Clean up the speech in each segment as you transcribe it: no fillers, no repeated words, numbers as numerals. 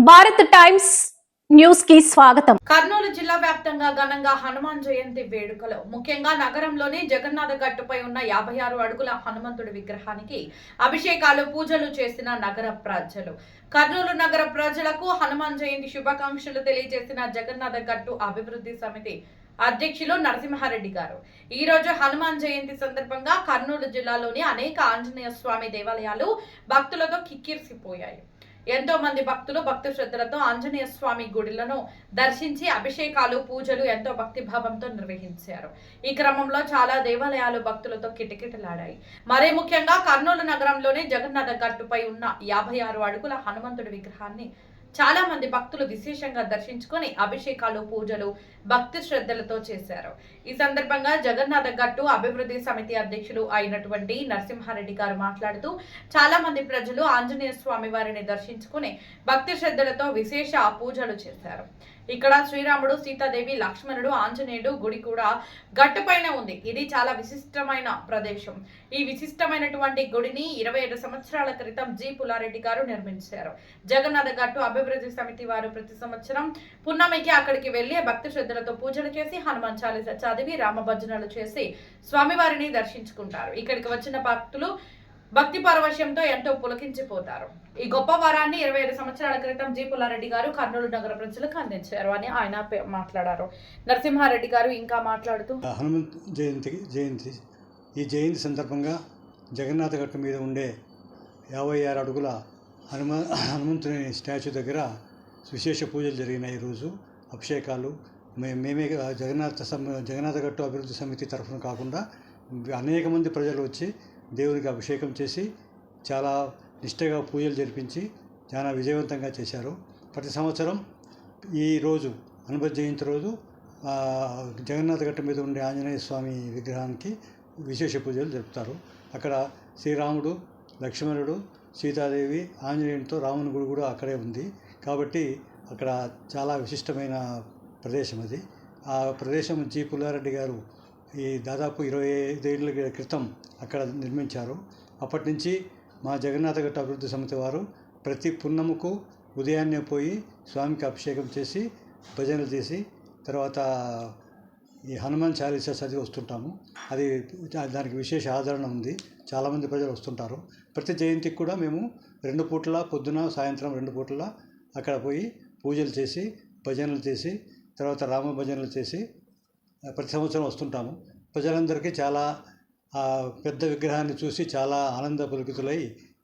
Bharat times news కి స్వాగతం. కర్నూలు జిల్లా వ్యాప్తంగా ఘనంగా హనుమాన్ జయంతి వేడుకలు. ముఖ్యంగా నగరంలోని జగన్నాథ గట్టుపై ఉన్న 56 అడుగుల హనుమంతుడి విగ్రహానికి అభిషేకాలు, పూజలు చేసిన నగర ప్రజలు. కర్నూలు నగర ప్రజలకు హనుమాన్ జయంతి శుభాకాంక్షలు తెలియజేసిన జగన్నాథ గట్టు అభివృద్ధి సమితి అధ్యక్షులు నరసింహారెడ్డి గారు. ఈ రోజు హనుమాన్ జయంతి సందర్భంగా కర్నూలు జిల్లాలోని అనేక ఆంజనేయ స్వామి దేవాలయాలు భక్తులతో కిక్కిరిసిపోయాయి. ఎంతో మంది భక్తులు భక్తి శ్రద్ధలతో ఆంజనేయ స్వామి గుడిలను దర్శించి అభిషేకాలు, పూజలు ఎంతో భక్తిభావంతో నిర్వహించారు. ఈ క్రమంలో చాలా దేవాలయాలు భక్తులతో కిటకిటలాడాయి. మరీ ముఖ్యంగా కర్నూలు నగరంలోని జగన్నాథ గట్టుపై ఉన్న 56 అడుగుల హనుమంతుడి విగ్రహాన్ని చాలా మంది భక్తులు విశేషంగా దర్శించుకొని అభిషేకాలు, పూజలు భక్తి శ్రద్ధలతో చేశారు. ఈ సందర్భంగా జగన్నాథ గట్టు అభివృద్ధి సమితి అధ్యక్షులు అయినటువంటి నరసింహారెడ్డి గారు మాట్లాడుతూ చాలా మంది ప్రజలు ఆంజనేయ స్వామి వారిని దర్శించుకుని భక్తి శ్రద్ధలతో విశేష పూజలు చేశారు. ఇక్కడ శ్రీరాముడు, సీతాదేవి, లక్ష్మణుడు, ఆంజనేయుడు గుడి కూడా గట్టుపైన ఉంది. ఇది చాలా విశిష్టమైన ప్రదేశం. ఈ విశిష్టమైనటువంటి గుడిని 27 సంవత్సరాల క్రితం జి పుల్లారెడ్డి గారు నిర్మించారు. జగన్నాథ గట్టు అభివృద్ధి సమితి వారు ప్రతి సంవత్సరం పున్నమికి అక్కడికి వెళ్లి భక్తి శ్రద్ధలతో పూజలు చేసి హనుమాన్ చాలీసా చదివి రామభజనలు చేసి స్వామివారిని దర్శించుకుంటారు. ఇక్కడికి వచ్చిన భక్తులు భక్తి పారవశ్యంతో ఎంతో పులకించిపోతారు. ఈ గొప్ప వరాన్ని 27 సంవత్సరాల క్రితం జి పుల్లారెడ్డి గారు కర్నూలు నగర ప్రజలకు అందించారు అని ఆయన మాట్లాడారు. నరసింహారెడ్డి గారు ఇంకా మాట్లాడుతూ హనుమంత్ జయంతి ఈ జయంతి సందర్భంగా జగన్నాథ గట్టు మీద ఉండే 56 అడుగుల హనుమంతుని స్టాచ్యూ దగ్గర విశేష పూజలు జరిగినాయి. ఈరోజు అభిషేకాలు మేమే జగన్నాథ గట్టు అభివృద్ధి సమితి తరఫున కాకుండా అనేక మంది ప్రజలు వచ్చి దేవునికి అభిషేకం చేసి చాలా నిష్టగా పూజలు జరిపించి చాలా విజయవంతంగా చేశారు. ప్రతి సంవత్సరం ఈ రోజు హనుమత్ జయంతి రోజు జగన్నాథ గట్టు మీద ఉండే ఆంజనేయ స్వామి విగ్రహానికి విశేష పూజలు జరుపుతారు. అక్కడ శ్రీరాముడు, లక్ష్మణుడు, సీతాదేవి, ఆంజనేయునితో రాముని గుడి కూడా అక్కడే ఉంది. కాబట్టి అక్కడ చాలా విశిష్టమైన ప్రదేశం అది. ఆ ప్రదేశం జి పుల్లారెడ్డి గారు ఈ దాదాపు 25 ఏళ్ల క్రితం అక్కడ నిర్మించారు. అప్పటి నుంచి మా జగన్నాథ గట్టు అభివృద్ధి సమితి వారు ప్రతి పున్నముకు ఉదయాన్నే పోయి స్వామికి అభిషేకం చేసి భజనలు చేసి తర్వాత ఈ హనుమాన్ చాలీసా చదివి వస్తుంటాము. దానికి విశేష ఆదరణ ఉంది. చాలామంది ప్రజలు వస్తుంటారు. ప్రతి జయంతికి కూడా మేము 2 పూటల పొద్దున, సాయంత్రం 2 పూటల అక్కడ పోయి పూజలు చేసి భజనలు చేసి తర్వాత రామ భజనలు చేసి ప్రతి సంవత్సరం వస్తుంటాము. ప్రజలందరికీ చాలా పెద్ద విగ్రహాన్ని చూసి చాలా ఆనంద పులకితులై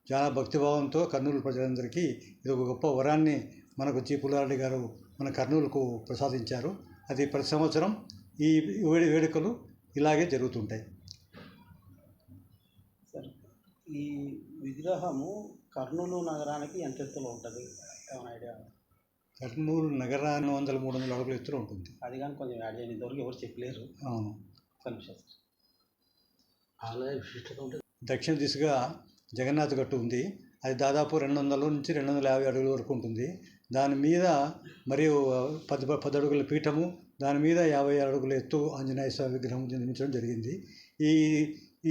చాలా భక్తిభావంతో కర్నూలు ప్రజలందరికీ ఇది ఒక గొప్ప వరాన్ని మనకు జి పుల్లారెడ్డి గారు మన కర్నూలుకు ప్రసాదించారు. అది ప్రతి సంవత్సరం ఈ వేడుకలు ఇలాగే జరుగుతుంటాయి. సార్, ఈ విగ్రహము కర్నూలు నగరానికి ఎంత ఎత్తులో ఉంటుంది? ఏమైనా ఐడియా? కర్నూలు నగరాన్ని 100-300 అడుగుల ఎత్తులో ఉంటుంది. అది కానీ కొంచెం యాడ్ చేయండి. ఇంతవరకు ఎవరు చెప్పలేరు. అవును. ఆలయ విశిష్టత ఉంటుంది. దక్షిణ దిశగా జగన్నాథ గట్టు ఉంది. అది దాదాపు 200 నుంచి 250 అడుగుల వరకు ఉంటుంది. దాని మీద మరియు 10 అడుగుల పీఠము, దాని మీద 56 అడుగుల ఎత్తు ఆంజనేయ స్వామి విగ్రహం నిర్మించడం జరిగింది.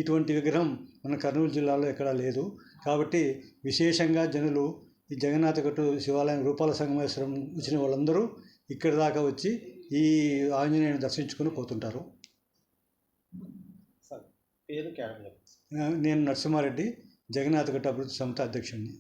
ఇటువంటి విగ్రహం మన కర్నూలు జిల్లాలో ఎక్కడా లేదు. కాబట్టి విశేషంగా జనులు ఈ జగన్నాథ గట్టు శివాలయం రూపాల సంగమేశ్వరం వచ్చిన వాళ్ళందరూ ఇక్కడి దాకా వచ్చి ఈ ఆంజనేయుని దర్శించుకుని పోతుంటారు. పేరు? నేను నరసింహారెడ్డి, జగన్నాథ గట్టు అభివృద్ధి సమితి అధ్యక్షుడిని.